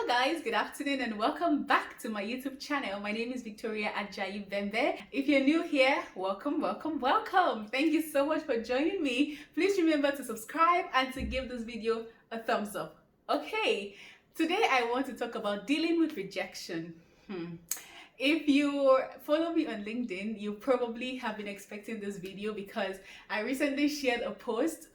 Hello guys, good afternoon and welcome back to my YouTube channel. My name is Victoria Ajayi Bembe. If you're new here, welcome. Thank you so much for joining me. Please remember to subscribe and to give this video a thumbs up. Okay, today I want to talk about dealing with rejection. If you follow me on LinkedIn, you probably have been expecting this video because I recently shared a post.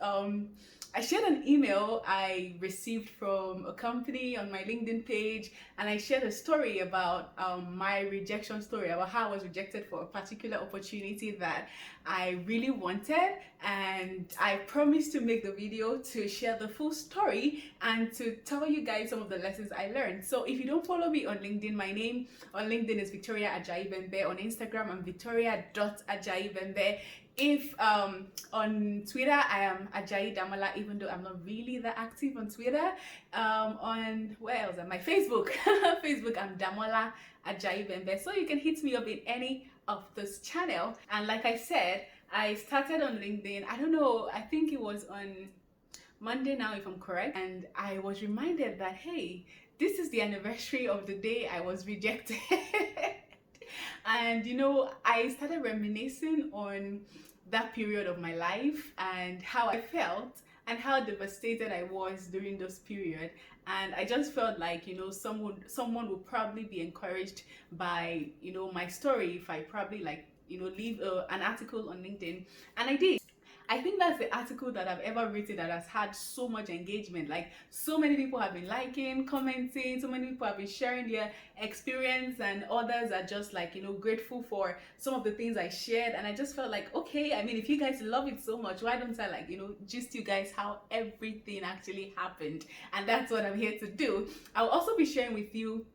I shared an email I received from a company on my LinkedIn page, and I shared a story about my rejection story, about how I was rejected for a particular opportunity that I really wanted, and I promised to make the video to share the full story and to tell you guys some of the lessons I learned. So if you don't follow me on LinkedIn, my name on LinkedIn is Victoria Ajayi Bembe. On Instagram, I'm victoria.ajayi Bembe. If on Twitter, I am Ajayi Damola, even though I'm not really that active on Twitter. On where else? On my Facebook, I'm Damola Ajayi Bembe. So you can hit me up in any of this channel. And like I said, I started on LinkedIn. I don't know. I think it was on Monday now, if I'm correct. And I was reminded that hey, this is the anniversary of the day I was rejected. And you know, I started reminiscing on that period of my life and how I felt and how devastated I was during this period. And I just felt like, you know, someone would probably be encouraged by, you know, my story if I probably leave an article on LinkedIn. And I did. I think that's the article that I've ever written that has had so much engagement. Like, so many people have been liking, commenting, so many people have been sharing their experience, and others are just like, you know, grateful for some of the things I shared. And I just felt like, okay, I mean, if you guys love it so much, why don't I, like, you know, gist you guys how everything actually happened? And that's what I'm here to do. I'll also be sharing with you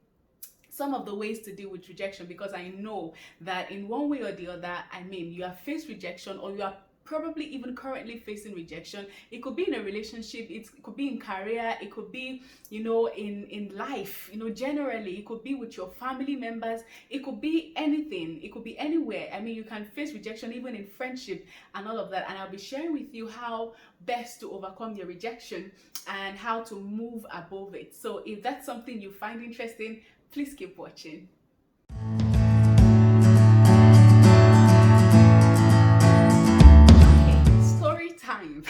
some of the ways to deal with rejection, because I know that in one way or the other, I mean, you have faced rejection, or you are probably even currently facing rejection. It could be in a relationship, it could be in career, it could be, you know, in life, you know, generally. It could be with your family members, it could be anything, it could be anywhere. I mean, you can face rejection even in friendship and all of that. And I'll be sharing with you how best to overcome your rejection and how to move above it. So if that's something you find interesting, please keep watching. Time.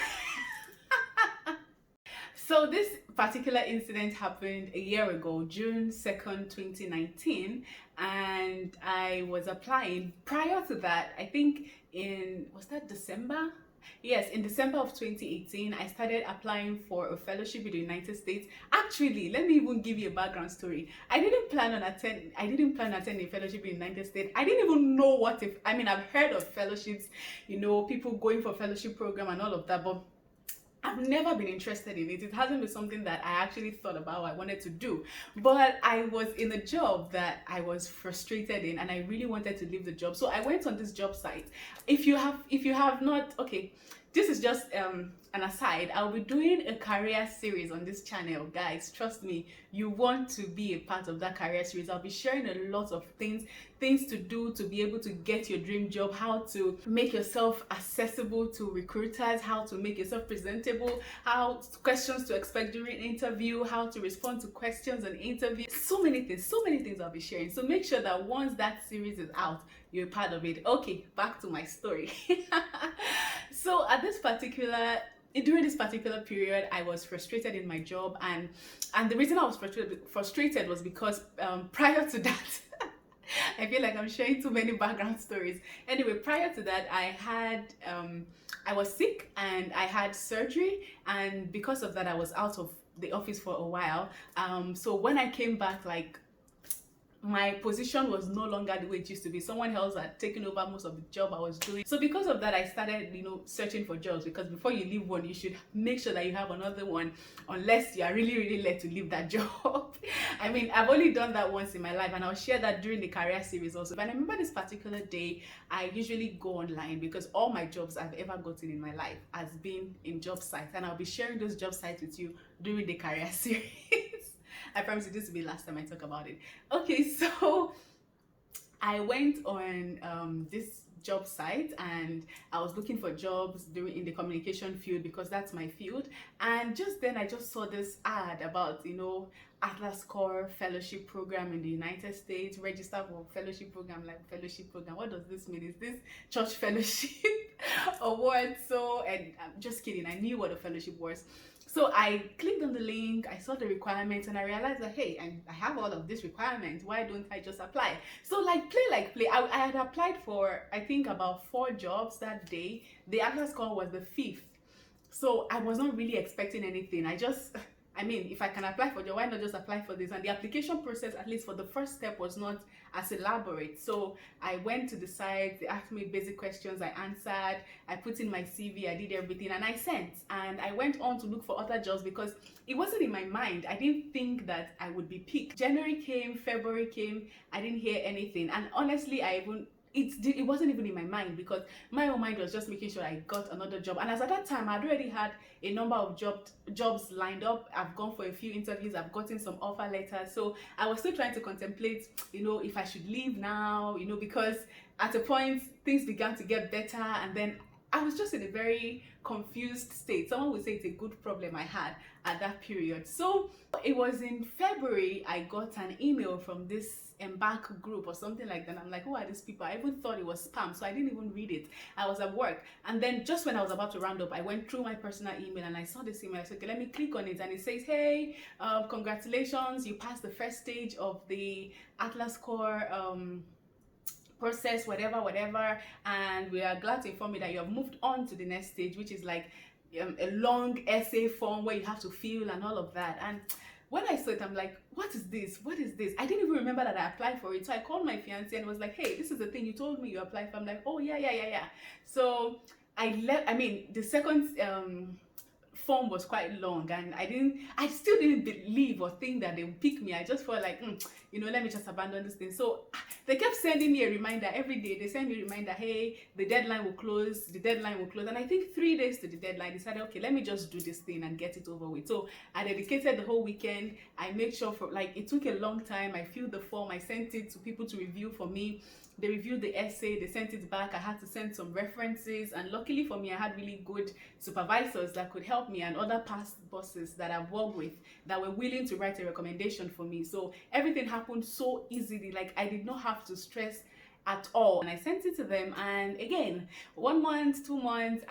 So this particular incident happened a year ago, June 2nd, 2019, and I was applying. Prior to that, I think was that December? Yes, in December of 2018, I started applying for a fellowship in the United States. Actually, let me even give you a background story. I didn't plan on attending a fellowship in the United States. I didn't even know I've heard of fellowships, you know, people going for fellowship program and all of that, but I've never been interested in it. It hasn't been something that I actually thought about, I wanted to do. But I was in a job that I was frustrated in, and I really wanted to leave the job. So I went on this job site. If you have not, okay, this is just an aside. I'll be doing a career series on this channel, guys. Trust me, you want to be a part of that career series. I'll be sharing a lot of things to do to be able to get your dream job, how to make yourself accessible to recruiters, how to make yourself presentable, questions to expect during interview, how to respond to questions on interview. So many things I'll be sharing. So make sure that once that series is out, you're a part of it. Okay, back to my story. So during this particular period, I was frustrated in my job, and the reason I was frustrated was because prior to that, I feel like I'm sharing too many background stories. Anyway, prior to that, I was sick and I had surgery, and because of that, I was out of the office for a while. So when I came back, like, my position was no longer the way it used to be. Someone else had taken over most of the job I was doing. So because of that, I started, you know, searching for jobs, because before you leave one, you should make sure that you have another one, unless you are really led to leave that job. I mean, I've only done that once in my life, and I'll share that during the career series also. But I remember this particular day, I usually go online because all my jobs I've ever gotten in my life has been in job sites, and I'll be sharing those job sites with you during the career series. I promise you this will be the last time I talk about it. Okay, so I went on this job site, and I was looking for jobs during in the communication field because that's my field. And just then I just saw this ad about, Atlas Core fellowship program in the United States. Register for fellowship program. Like, fellowship program, what does this mean? Is this church fellowship or what? So, and I'm just kidding, I knew what a fellowship was. So I clicked on the link, I saw the requirements, and I realized that, hey, I have all of these requirements. Why don't I just apply? So like play. I had applied for, I think, about 4 jobs that day. The Atlas Call was the 5th. So I was not really expecting anything. If I can apply for a job, why not just apply for this? And the application process, at least for the first step, was not as elaborate. So I went to the site, they asked me basic questions, I answered, I put in my CV, I did everything, and I sent. And I went on to look for other jobs because it wasn't in my mind. I didn't think that I would be picked. January came, February came, I didn't hear anything. And honestly, it wasn't even in my mind, because my own mind was just making sure I got another job. And as at that time, I'd already had a number of jobs lined up. I've gone for a few interviews, I've gotten some offer letters. So I was still trying to contemplate, if I should leave now, because at a point things began to get better, and then I was just in a very confused state. Someone would say it's a good problem I had at that period. So it was in February I got an email from this Embark group or something like that. I'm like, who are these people? I even thought it was spam, so I didn't even read it. I was at work, and then just when I was about to round up, I went through my personal email and I saw this email. I said, okay, let me click on it, and it says, hey, congratulations, you passed the first stage of the Atlas Core process, whatever, and we are glad to inform you that you have moved on to the next stage, which is like a long essay form where you have to fill and all of that. And when I saw it, I'm like, what is this? I didn't even remember that I applied for it. So I called my fiance and was like, hey, this is the thing you told me you applied for. I'm like, oh yeah. So the second form was quite long, and I still didn't believe or think that they would pick me. I just felt like, let me just abandon this thing. So they kept sending me a reminder every day. They send me a reminder, hey, the deadline will close. And I think 3 days to the deadline, I decided, okay, let me just do this thing and get it over with. So I dedicated the whole weekend. I made sure it took a long time. I filled the form, I sent it to people to review for me. They reviewed the essay, they sent it back. I had to send some references, and luckily for me, I had really good supervisors that could help me, and other past bosses that I've worked with that were willing to write a recommendation for me. So everything happened so easily. Like, I did not have to stress at all, and I sent it to them. And again, 1 month, 2 months,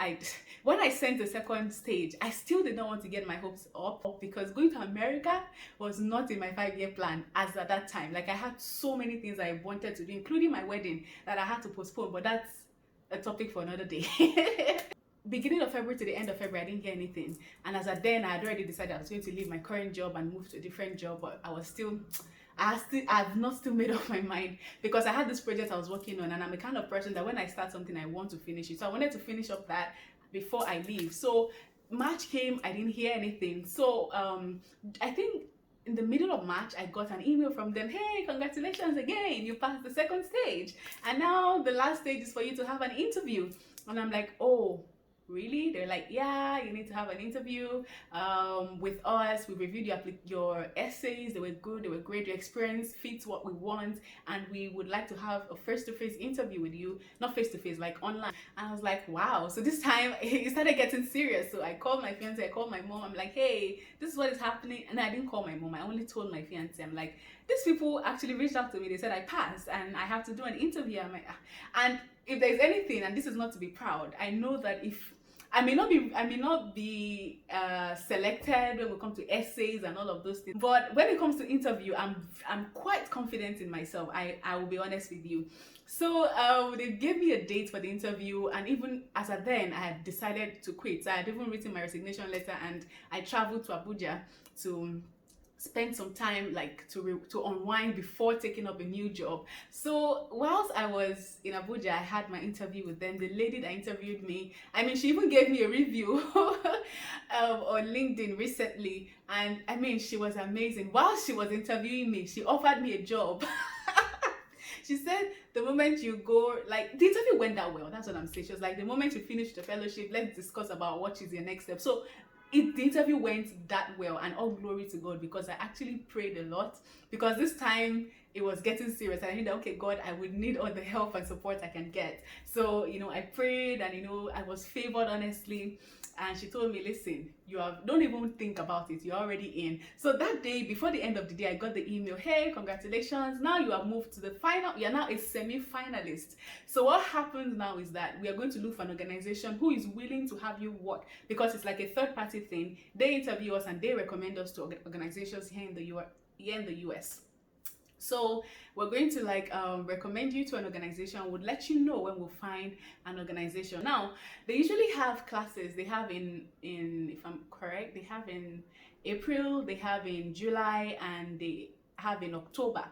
when I sent the second stage, I still did not want to get my hopes up, because going to America was not in my 5-year plan as at that time. Like, I had so many things I wanted to do, including my wedding, that I had to postpone, but that's a topic for another day. Beginning of February to the end of February, I didn't hear anything, and as at then, I had already decided I was going to leave my current job and move to a different job. But I've not still made up my mind, because I had this project I was working on, and I'm the kind of person that when I start something, I want to finish it. So I wanted to finish up that before I leave. So March came, I didn't hear anything. So I think in the middle of March, I got an email from them, hey, congratulations again, you passed the second stage, and now the last stage is for you to have an interview. And I'm like, oh, really? They're like, yeah, you need to have an interview with us. We reviewed your essays. They were good, they were great, your experience fits what we want, and we would like to have a face-to-face interview with you. Not face-to-face, like online. And I was like, wow. So this time it started getting serious. So I called my fiance, I called my mom. I'm like, hey, this is what is happening. And I didn't call my mom, I only told my fiance. I'm like, these people actually reached out to me. They said I passed and I have to do an interview. I'm like, and if there's anything, and this is not to be proud, I know that if I may not be selected when we come to essays and all of those things, but when it comes to interview, I'm quite confident in myself. I will be honest with you. So they gave me a date for the interview, and even as at then, I had decided to quit. So I had even written my resignation letter, and I traveled to Abuja to spend some time, like, to unwind before taking up a new job. So whilst I was in Abuja, I had my interview with them. The lady that interviewed me, she even gave me a review on LinkedIn recently, and she was amazing. While she was interviewing me, she offered me a job. She said, the moment you go, like, the interview went that well, that's what I'm saying. She was like, the moment you finish the fellowship, let's discuss about what is your next step. So the interview went that well, and all glory to God, because I actually prayed a lot, because this time it was getting serious and I knew that, okay, God, I would need all the help and support I can get. So I prayed, and I was favored, honestly. And she told me, listen, don't even think about it, you're already in. So that day, before the end of the day, I got the email, hey, congratulations, now you have moved to the final, you're now a semi-finalist. So what happens now is that we are going to look for an organization who is willing to have you work, because it's like a third party thing. They interview us and they recommend us to organizations here in the US. So we're going to recommend you to an organization. We'll let you know when we'll find an organization. Now, they usually have classes. They have in if I'm correct, they have in April, they have in July, and they have in October.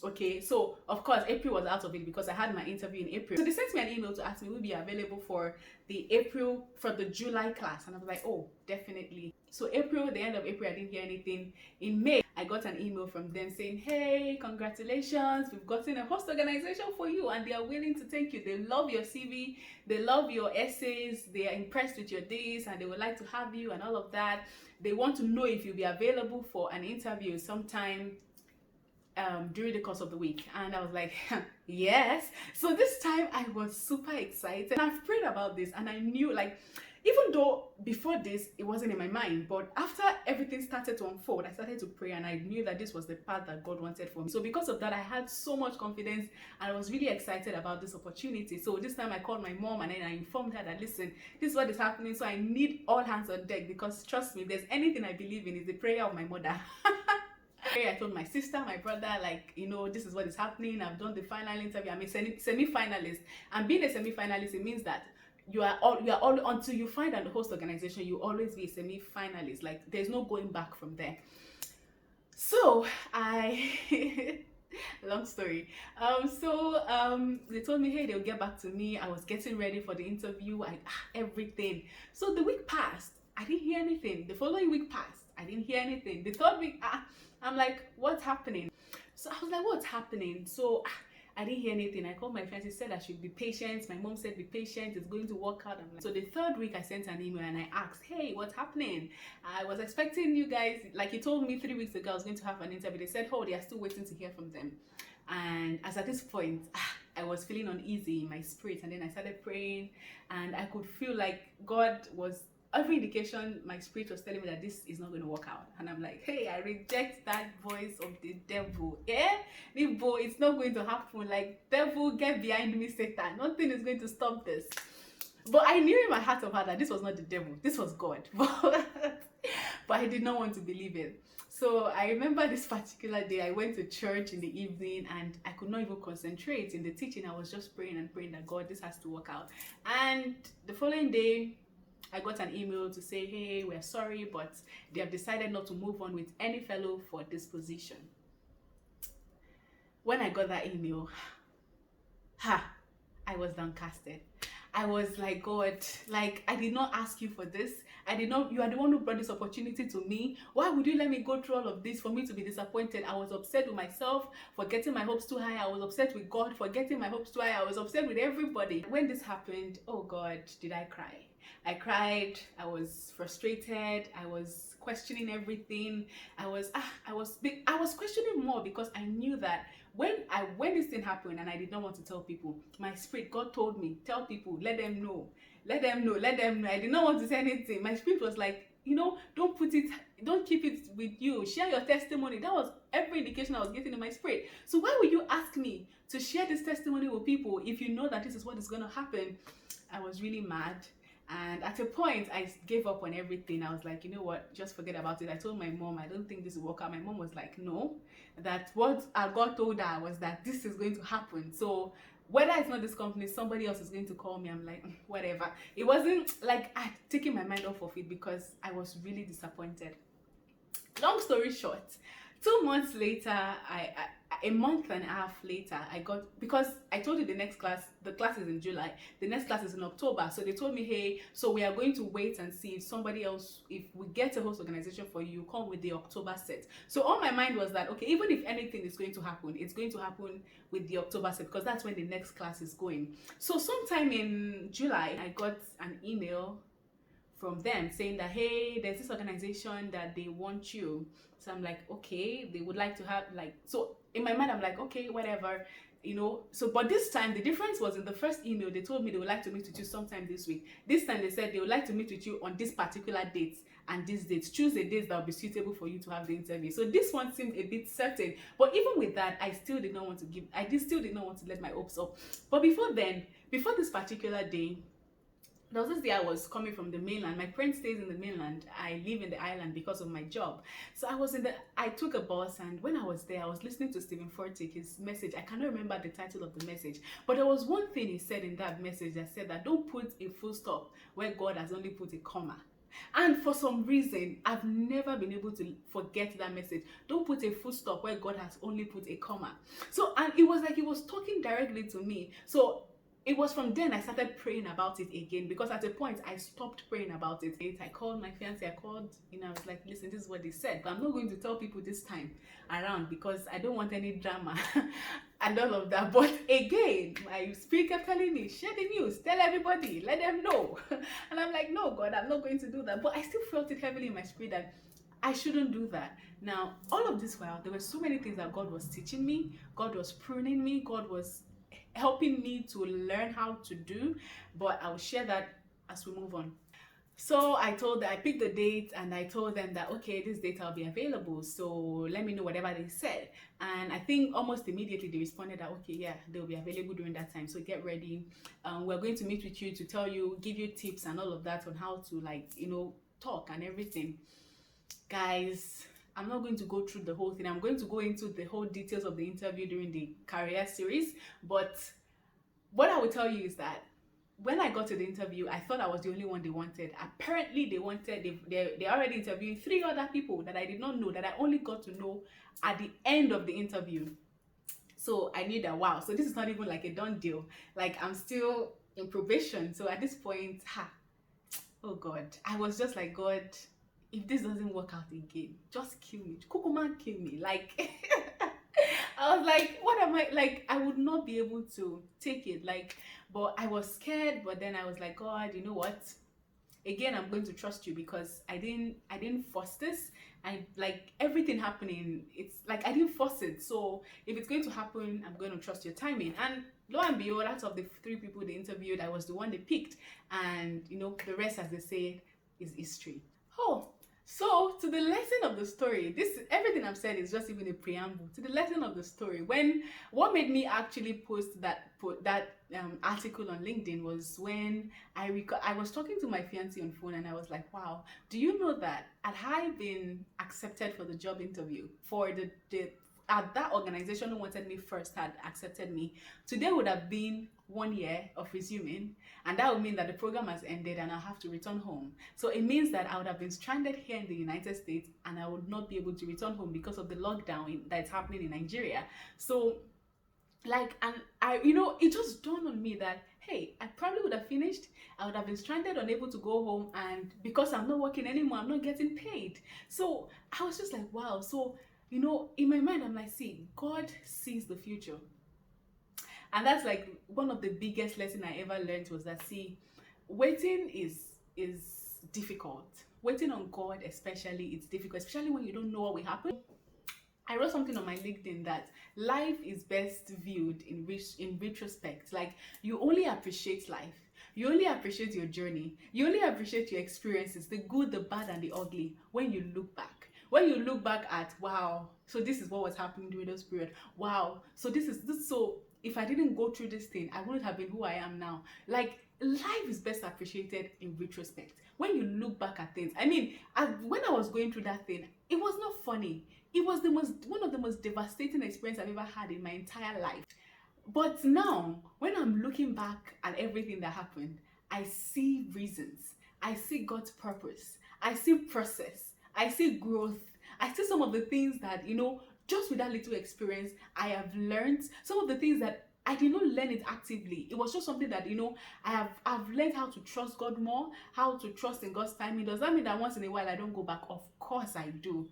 Okay, so of course April was out of it because I had my interview in April. So they sent me an email to ask me will be available for the July class, and I was like, oh, definitely. So April, the end of April, I didn't hear anything. In May, I got an email from them saying, hey, congratulations, we've gotten a host organization for you and they are willing to take you. They love your CV, they love your essays, they are impressed with your days, and they would like to have you and all of that. They want to know if you'll be available for an interview sometime during the course of the week. And I was like, yes. So this time I was super excited. And I've prayed about this, and I knew, even though before this it wasn't in my mind, but after everything started to unfold, I started to pray, and I knew that this was the path that God wanted for me. So because of that, I had so much confidence and I was really excited about this opportunity. So this time I called my mom, and then I informed her that, listen, this is what is happening, so I need all hands on deck, because trust me, if there's anything I believe in, is the prayer of my mother. I told my sister, my brother, this is what is happening. I've done the final interview. I'm a semi-finalist. And being a semi-finalist, it means that you are all until you find a host organization, you always be a semi-finalist. Like, there's no going back from there. So long story. They told me, hey, they'll get back to me. I was getting ready for the interview, everything. So the week passed, I didn't hear anything. The following week passed, I didn't hear anything. The third week, I'm like, what's happening? So I was like, what's happening? So I didn't hear anything. I called my friends. He said I should be patient. My mom said, be patient, it's going to work out. So the third week, I sent an email and I asked, hey, what's happening? I was expecting you guys, like you told me 3 weeks ago, I was going to have an interview. They said, oh, they are still waiting to hear from them. And as at this point, I was feeling uneasy in my spirit. And then I started praying, and I could feel like God was, every indication, my spirit was telling me that this is not going to work out. And I'm like, hey, I reject that voice of the devil. It's not going to happen. Like, devil, get behind me, Satan. Nothing is going to stop this. But I knew in my heart of heart that this was not the devil. This was God. But I did not want to believe it. So I remember this particular day, I went to church in the evening, and I could not even concentrate in the teaching. I was just praying and praying that, God, this has to work out. And the following day, I got an email to say, hey, we're sorry, but they have decided not to move on with any fellow for this position. When I got that email, I was downcasted. I was like, God, I did not ask you for this. You are the one who brought this opportunity to me. Why would you let me go through all of this for me to be disappointed? I was upset with myself for getting my hopes too high. I was upset with God for getting my hopes too high. I was upset with everybody. When this happened, oh God, did I cry? I cried. I was frustrated. I was questioning everything. I was questioning more, because I knew that when this thing happened and I did not want to tell people, my spirit, God told me, tell people, let them know. I did not want to say anything. My spirit was like, don't keep it with you. Share your testimony. That was every indication I was getting in my spirit. So why would you ask me to share this testimony with people if you know that this is what is going to happen? I was really mad. And at a point, I gave up on everything. I was like, you know what, just forget about it. I told my mom, I don't think this will work out. My mom was like, no, that what God told her was that this is going to happen. So whether it's not this company, somebody else is going to call me. I'm like, whatever. It wasn't like I'd taken my mind off of it, because I was really disappointed. Long story short, 2 months later, a month and a half later, because I told you the class is in July, the next class is in October. So they told me, hey, so we are going to wait and see if somebody else, if we get a host organization for you, come with the October set. So on my mind was that, okay, even if anything is going to happen, it's going to happen with the October set, because that's when the next class is going. So sometime in July, I got an email from them saying that, hey, there's this organization that they want you. So I'm like, okay, they would like to have like, so in my mind I'm like, okay, whatever, you know. So but this time the difference was, in the first email they told me they would like to meet with you sometime this week. This time they said they would like to meet with you on this particular date and these dates. Choose the dates that will be suitable for you to have the interview. So this one seemed a bit certain, but even with that, I still did not want to give, still did not want to let my hopes up. But before then, before this particular day, there was this day I was coming from the mainland. My friend stays in the mainland. I live in the island because of my job. So I took a bus, and when I was there, I was listening to Stephen Furtick, his message. I cannot remember the title of the message, but there was one thing he said in that message that said that don't put a full stop where God has only put a comma. And for some reason, I've never been able to forget that message. Don't put a full stop where God has only put a comma. So, and it was like he was talking directly to me. So it was from then I started praying about it again, because at a point I stopped praying about it. I called my fiance, I was like, listen, this is what they said, but I'm not going to tell people this time around because I don't want any drama and all of that. But again, my spirit kept telling me, share the news, tell everybody, let them know. And I'm like, no, God, I'm not going to do that. But I still felt it heavily in my spirit that I shouldn't do that. Now, all of this while, there were so many things that God was teaching me, God was pruning me, God was helping me to learn how to do, but I'll share that as we move on. So I picked the date, and I told them that, okay, this date I'll be available, so let me know whatever they said. And I think almost immediately they responded that, okay, yeah, they'll be available during that time, so get ready. We're going to meet with you to tell you, give you tips and all of that on how to, like, you know, talk and everything. Guys, I'm not going to go through the whole thing. I'm going to go into the whole details of the interview during the career series. But what I will tell you is that when I got to the interview, I thought I was the only one they wanted. Apparently, they already interviewed 3 other people that I did not know, that I only got to know at the end of the interview. So I knew that, wow, so this is not even like a done deal. Like, I'm still in probation. So at this point, oh God, I was just like, God, if this doesn't work out again, just kill me. Kukuma, kill me. Like, I was like, what am I, like, I would not be able to take it. Like, but I was scared, but then I was like, God, you know what? Again, I'm going to trust you, because I didn't force this. I, like, everything happening, it's like I didn't force it. So if it's going to happen, I'm going to trust your timing. And lo and behold, out of the 3 people they interviewed, I was the one they picked. And, you know, the rest, as they say, is history. Oh, so to the lesson of the story, everything I've said is just even a preamble to the lesson of the story. What made me actually post that article on LinkedIn was when I was talking to my fiance on phone, and I was like, wow, do you know that had I been accepted for the job interview, for at that organization who wanted me first had accepted me, today would have been 1 year of resuming, and that would mean that the program has ended and I'll have to return home. So it means that I would have been stranded here in the United States, and I would not be able to return home because of the lockdown that's happening in Nigeria. So, like, and it just dawned on me that, hey, I probably would have finished, I would have been stranded, unable to go home, and because I'm not working anymore, I'm not getting paid. So I was just like, wow. So, in my mind, I'm like, see, God sees the future. And that's like one of the biggest lessons I ever learned, was that, see, waiting is difficult. Waiting on God, especially, it's difficult, especially when you don't know what will happen. I wrote something on my LinkedIn that life is best viewed in retrospect. Like, you only appreciate life. You only appreciate your journey. You only appreciate your experiences, the good, the bad, and the ugly, when you look back. When you look back at, wow, so this is what was happening during this period. Wow, so this. So if I didn't go through this thing, I wouldn't have been who I am now. Like, life is best appreciated in retrospect. When you look back at things. I mean, when I was going through that thing, it was not funny. It was one of the most devastating experiences I've ever had in my entire life. But now, when I'm looking back at everything that happened, I see reasons. I see God's purpose. I see process. I see growth. I see some of the things that, just with that little experience, I have learned. Some of the things that I did not learn it actively. It was just something that, I've learned how to trust God more, how to trust in God's timing. Does that mean that once in a while I don't go back? Of course I do.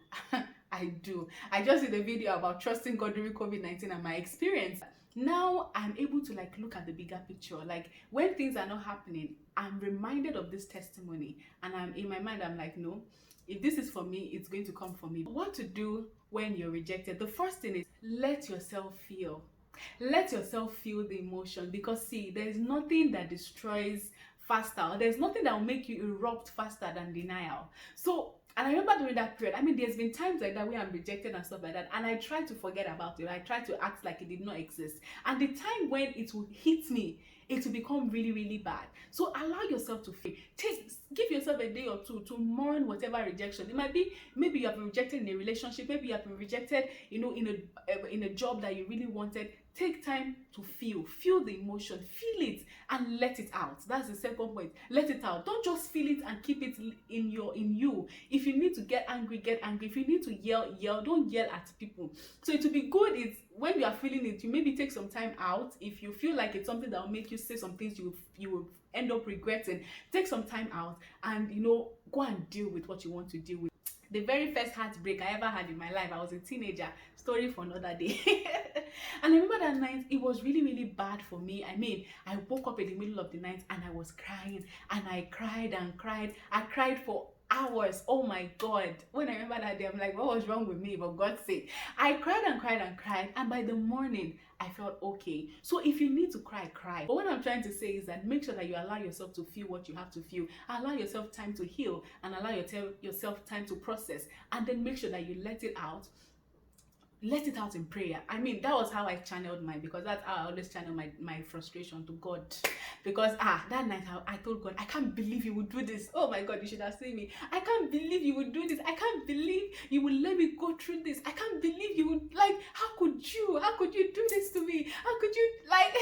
I do. I just did a video about trusting God during COVID-19 and my experience. Now I'm able to like look at the bigger picture. Like when things are not happening, I'm reminded of this testimony, and I'm in my mind, I'm like, no, if this is for me, it's going to come for me. What to do when you're rejected? The first thing is let yourself feel. Let yourself feel the emotion, because see, there's nothing that destroys faster, or there's nothing that will make you erupt faster than denial. So, and I remember during that period, I mean, there's been times like that where I'm rejected and stuff like that, and I try to forget about it. I try to act like it did not exist. And the time when it will hit me, it will become really, really bad. So allow yourself to feel. Give yourself a day or two to mourn whatever rejection. It might be, maybe you have been rejected in a relationship, maybe you have been rejected, in a job that you really wanted. Take time to feel the emotion, feel it and let it out. That's the second point. Let it out. Don't just feel it and keep it in you. If you need to get angry, get angry. If you need to yell, yell. Don't yell at people. So it will be good is when you are feeling it, you maybe take some time out. If you feel like it's something that will make you say some things you will end up regretting, take some time out and go and deal with what you want to deal with. The very first heartbreak I ever had in my life, I was a teenager. Story for another day. And I remember that night, it was really, really bad for me. I mean, I woke up in the middle of the night and I was crying, and I cried and cried. I cried for hours. Oh my God. When I remember that day, I'm like, what was wrong with me? For God's sake. I cried and cried and cried. And by the morning, I felt okay. So if you need to cry, cry. But what I'm trying to say is that make sure that you allow yourself to feel what you have to feel. Allow yourself time to heal, and allow yourself time to process. And then make sure that you let it out. Let it out in prayer. I mean, that was how I channeled mine, because that's how I always channel my frustration to God. Because that night I told God, I can't believe you would do this. Oh my God, you should have seen me. I can't believe you would do this. I can't believe you would let me go through this. I can't believe you would, like, how could you do this to me? How could you, like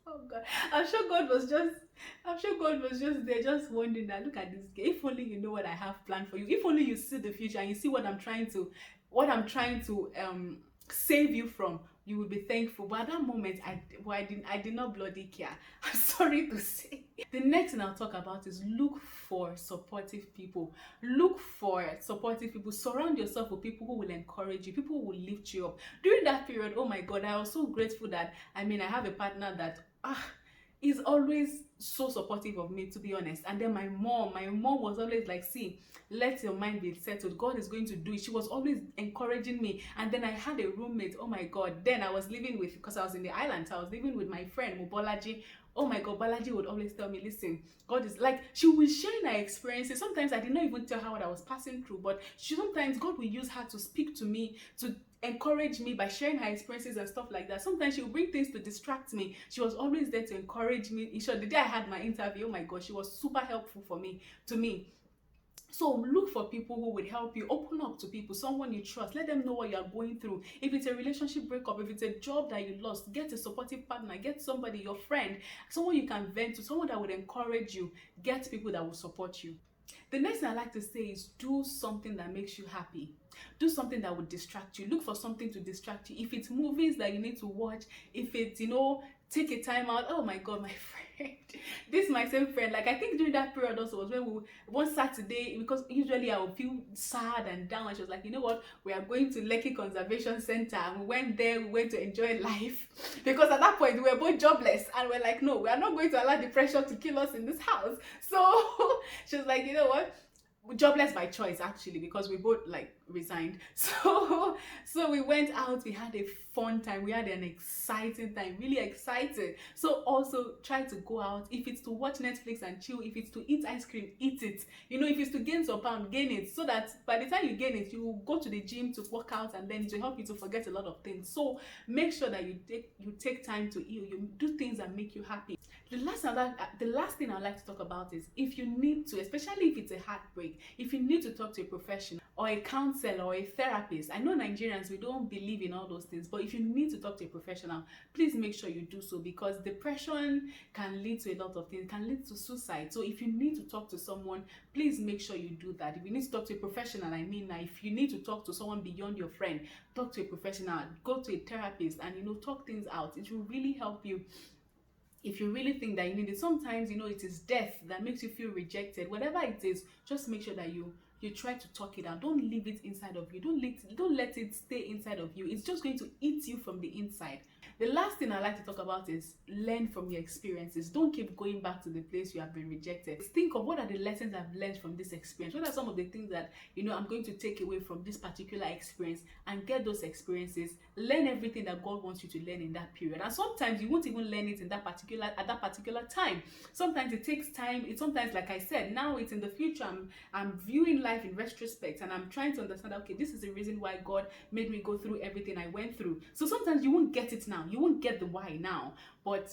oh God. I'm sure God was just there, just wondering that, look at this guy. If only you know what I have planned for you. If only you see the future and you see what I'm trying to save you from, you will be thankful. But at that moment, I did not bloody care. I'm sorry to say. The next thing I'll talk about is look for supportive people. Look for supportive people. Surround yourself with people who will encourage you, people who will lift you up. During that period, oh my God, I was so grateful that, I mean, I have a partner that is always so supportive of me, to be honest. And then my mom was always like, see, let your mind be settled. God is going to do it. She was always encouraging me. And then I had a roommate. Oh my God. Then I was living with, because I was in the islands, I was living with my friend Mubolaji. Oh my God, Balaji would always tell me, listen, God is like, she will share her experiences. Sometimes I did not even tell her what I was passing through, but sometimes God will use her to speak to me, to encourage me by sharing her experiences and stuff like that. Sometimes she will bring things to distract me. She was always there to encourage me. In short, the day I had my interview, oh my God, she was super helpful to me. So look for people who would help you. Open up to people, someone you trust. Let them know what you are going through. If it's a relationship breakup, if it's a job that you lost, get a supportive partner, get somebody, your friend, someone you can vent to, someone that would encourage you. Get people that will support you. The next thing I like to say is do something that makes you happy. Do something that would distract you. Look for something to distract you. If it's movies that you need to watch, if it's, take a time out. Oh my God, my friend. This is my same friend. Like, I think during that period also was when one Saturday, because usually I would feel sad and down, and she was like, you know what, we are going to Lekki Conservation Center. And we went there, we went to enjoy life. Because at that point, we were both jobless. And we're like, no, we are not going to allow the pressure to kill us in this house. So she was like, you know what, jobless by choice, actually, because we both like resigned. So we went out, we had a fun time, we had an exciting time, really excited. So also try to go out. If it's to watch Netflix and chill, if it's to eat ice cream, eat it. If it's to gain some pound, gain it, so that by the time you gain it, you will go to the gym to work out, and then to help you to forget a lot of things. So make sure that you take time to heal. You do things that make you happy. The last thing I'd like to talk about is, if you need to, especially if it's a heartbreak, if you need to talk to a professional or a counselor or a therapist. I know Nigerians, we don't believe in all those things, but if you need to talk to a professional, please make sure you do so, because depression can lead to a lot of things. It can lead to suicide. So if you need to talk to someone, please make sure you do that. If you need to talk to a professional, if you need to talk to someone beyond your friend, talk to a professional, go to a therapist, and talk things out. It will really help you. If you really think that you need it, sometimes it is death that makes you feel rejected. Whatever it is, just make sure that you you try to talk it out. Don't leave it inside of you. Don't let it stay inside of you. It's just going to eat you from the inside. The last thing I like to talk about is learn from your experiences. Don't keep going back to the place you have been rejected. Think of what are the lessons I've learned from this experience. What are some of the things that I'm going to take away from this particular experience, and get those experiences. Learn everything that God wants you to learn in that period. And sometimes you won't even learn it at that particular time. Sometimes it takes time. It's sometimes, like I said, now it's in the future. I'm viewing life in retrospect, and I'm trying to understand, okay, this is the reason why God made me go through everything I went through. So sometimes you won't get it now. You won't get the why now, but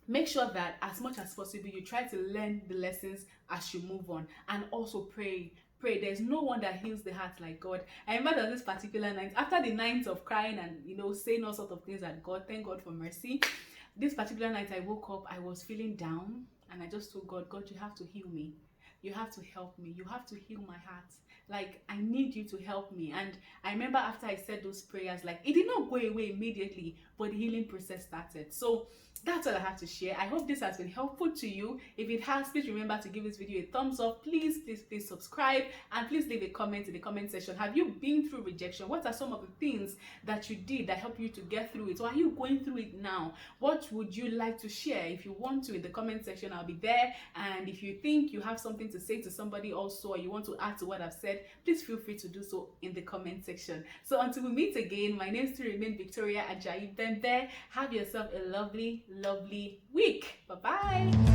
make sure that as much as possible you try to learn the lessons as you move on, and also pray. There's no one that heals the heart like God. I remember there was this particular night, after the night of crying and saying all sorts of things at God, thank God for mercy. This particular night I woke up, I was feeling down, and I just told God, you have to heal me. You have to help me. You have to heal my heart. Like, I need you to help me. And I remember after I said those prayers, like, it did not go away immediately, but the healing process started. So that's all I have to share. I hope this has been helpful to you. If it has, please remember to give this video a thumbs up. Please subscribe, and please leave a comment in the comment section. Have you been through rejection? What are some of the things that you did that helped you to get through it? Or are you going through it now? What would you like to share? If you want to, in the comment section, I'll be there. And if you think you have something to say to somebody also, or you want to add to what I've said, please feel free to do so in the comment section. So until we meet again, my name still remains Victoria Ajayi Bembe. Have yourself a lovely week. Bye bye.